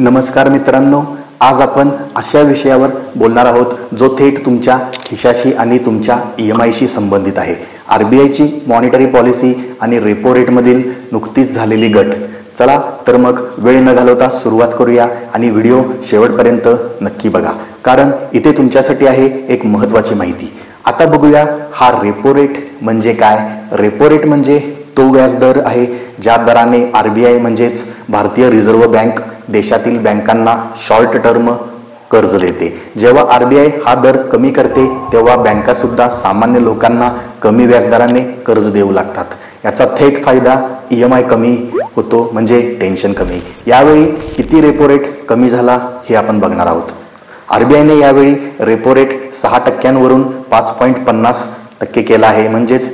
नमस्कार मित्रांनो, आज आपण अशा विषयावर बोलणार आहोत जो थेट तुमच्या खिशाशी आणि तुमच्या EMIशी संबंधित आहे। RBIची मॉनिटरी पॉलिसी आणि रेपो रेटमधील नुकतीच झालेली गट। चला तर मग वेळ न घालवता सुरुवात करूया आणि व्हिडिओ शेवटपर्यंत नक्की बघा, कारण इथे तुमच्यासाठी आहे एक महत्त्वाची माहिती। आता बघूया हा रेपो रेट म्हणजे काय। रेपो रेट म्हणजे तो व्याजदर आहे ज्या दराने RBI म्हणजेच भारतीय रिझर्व्ह बँक देशातील बँकांना शॉर्ट टर्म कर्ज देते। जेव्हा RBI हा दर कमी करते तेव्हा बँका सुद्धा सामान्य लोकांना कमी व्याजदराने कर्ज देऊ लागतात। याचा थेट फायदा EMI कमी होतो, म्हणजे टेन्शन कमी। यावेळी किती रेपो रेट कमी झाला हे आपण बघणार आहोत। RBIने यावेळी रेपो रेट 6% 5.50% केला आहे, म्हणजेच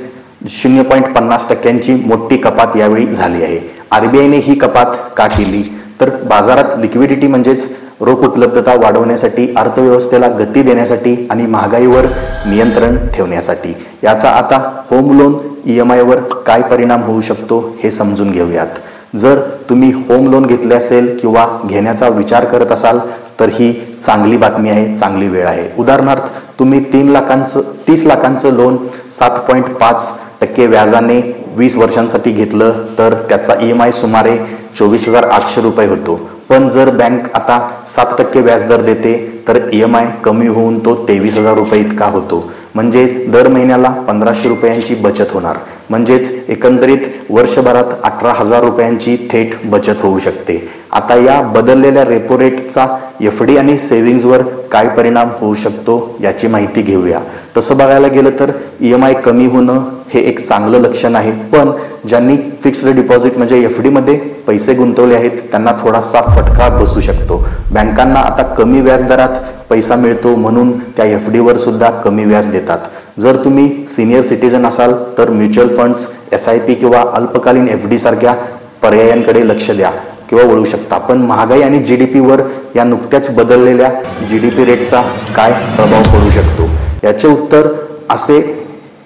0.50%ची मोठी कपात यावेळी झाली आहे। RBIने ही कपात का केली तर बाजारात लिक्विडिटी म्हणजेच रोख उपलब्धता वाढवण्यासाठी, अर्थव्यवस्थेला गती देण्यासाठी आणि महागाईवर नियंत्रण ठेवण्यासाठी। याचा आता होम लोन EMIवर काय परिणाम होऊ शकतो हे समजून घेऊयात। जर तुम्ही होम लोन घेतले असेल किंवा घेण्याचा विचार करत असाल तर ही चांगली बातमी आहे, चांगली वेळ आहे। उदाहरणार्थ तुम्ही 30 लाखांचं लोन 7.5% व्याजाने 20 वर्षांसाठी घेतलं तर त्याचा EMI सुमारे 24,800 रुपये होतो। पण जर बँक आता 7% व्याजदर देते तर EMI कमी होऊन तो 23,000 रुपये इतका होतो, म्हणजेच दर महिन्याला 1,500 रुपयांची बचत होणार। म्हणजेच एकंदरीत वर्षभरात 18,000 रुपयांची थेट बचत होऊ शकते। आता या बदललेल्या रेपो रेटचा FD आणि सेव्हिंग्जवर काय परिणाम होऊ शकतो याची माहिती घेऊया। तसं बघायला गेलं तर EMI कमी होणं हे एक चांगलं लक्षण आहे, पण ज्यांनी फिक्स्ड डिपॉझिट म्हणजे FD मध्ये पैसे गुंतवले आहेत त्यांना थोडासा फटका बसू शकतो। बँकांना आता कमी व्याजदरात पैसा मिळतो म्हणून त्या FD वर सुद्धा कमी व्याज देतात। जर तुम्ही सिनियर सिटीजन असाल तर म्युच्युअल फंड्स, SIP किंवा अल्पकालीन FD सारख्या पर्यायांकडे लक्ष द्या किंवा वळू शकता। पण महागाई आणि GDP वर या नुकत्याच बदललेल्या GDP रेटचा काय प्रभाव पडू शकतो याचे उत्तर असे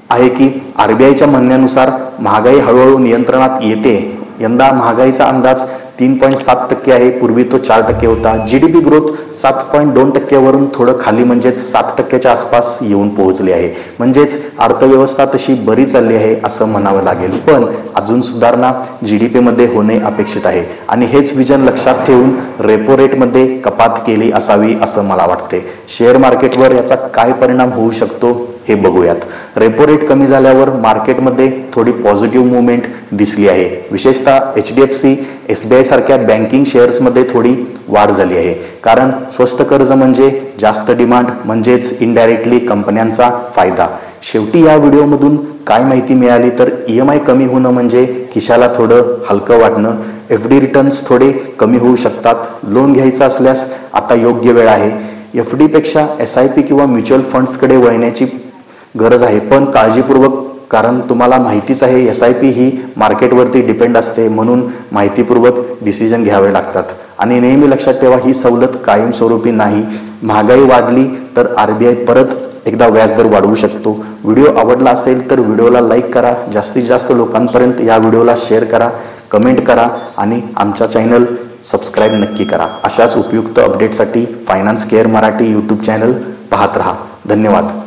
आहे की RBIच्या म्हणण्यानुसार महागाई हळूहळू नियंत्रणात येते। यंदा महागाईचा अंदाज 3.7% आहे, पूर्वी तो 4% होता। GDP ग्रोथ 7.2% वरून थोडं खाली म्हणजेच 7%च्या आसपास येऊन पोहोचली आहे। म्हणजेच अर्थव्यवस्था तशी बरी चालली आहे असं म्हणावं लागेल, पण अजून सुधारणा GDP मध्ये होणे अपेक्षित आहे आणि हेच विजन लक्षात ठेवून रेपो रेटमध्ये कपात केली असावी असं मला वाटते। शेअर मार्केटवर याचा काय परिणाम होऊ शकतो हे बघूयात। रेपो रेट कमी झाल्यावर मार्केटमध्ये थोडी पॉझिटिव्ह मूवमेंट दिसली आहे। विशेषतः HDFC, SBI सारख्या बँकिंग शेअर्समध्ये थोडी वाढ झाली आहे, कारण स्वस्त कर्ज म्हणजे जास्त डिमांड, म्हणजेच इनडायरेक्टली कंपन्यांचा फायदा। शेवटी या व्हिडिओमधून काय माहिती मिळाली तर EMI कमी होणं म्हणजे खिशाला थोडं हलकं वाटणं, FD रिटर्न्स थोडे कमी होऊ शकतात। लोन घ्यायचा असल्यास आता योग्य वेळ आहे। FD पेक्षा SIP किंवा म्युच्युअल फंड्सकडे वळण्याची गरज आहे, पण काळजीपूर्वक, कारण तुम्हाला माहितीच आहे SIP ही मार्केटवरती डिपेंड असते, म्हणून माहितीपूर्वक डिसिजन घ्यावे लागतात। आणि नेहमी लक्षात ठेवा ही सवलत कायमस्वरूपी नाही। महागाई वाढली तर RBI परत एकदा व्याजदर वाढवू शकतो। व्हिडिओ आवडला असेल तर व्हिडिओला लाईक करा, जास्तीत जास्त लोकांपर्यंत या व्हिडिओला शेअर करा, कमेंट करा आणि आमचा चॅनल सबस्क्राईब नक्की करा। अशाच उपयुक्त अपडेटसाठी finance care Marathi YouTube channel पाहत रहा। धन्यवाद।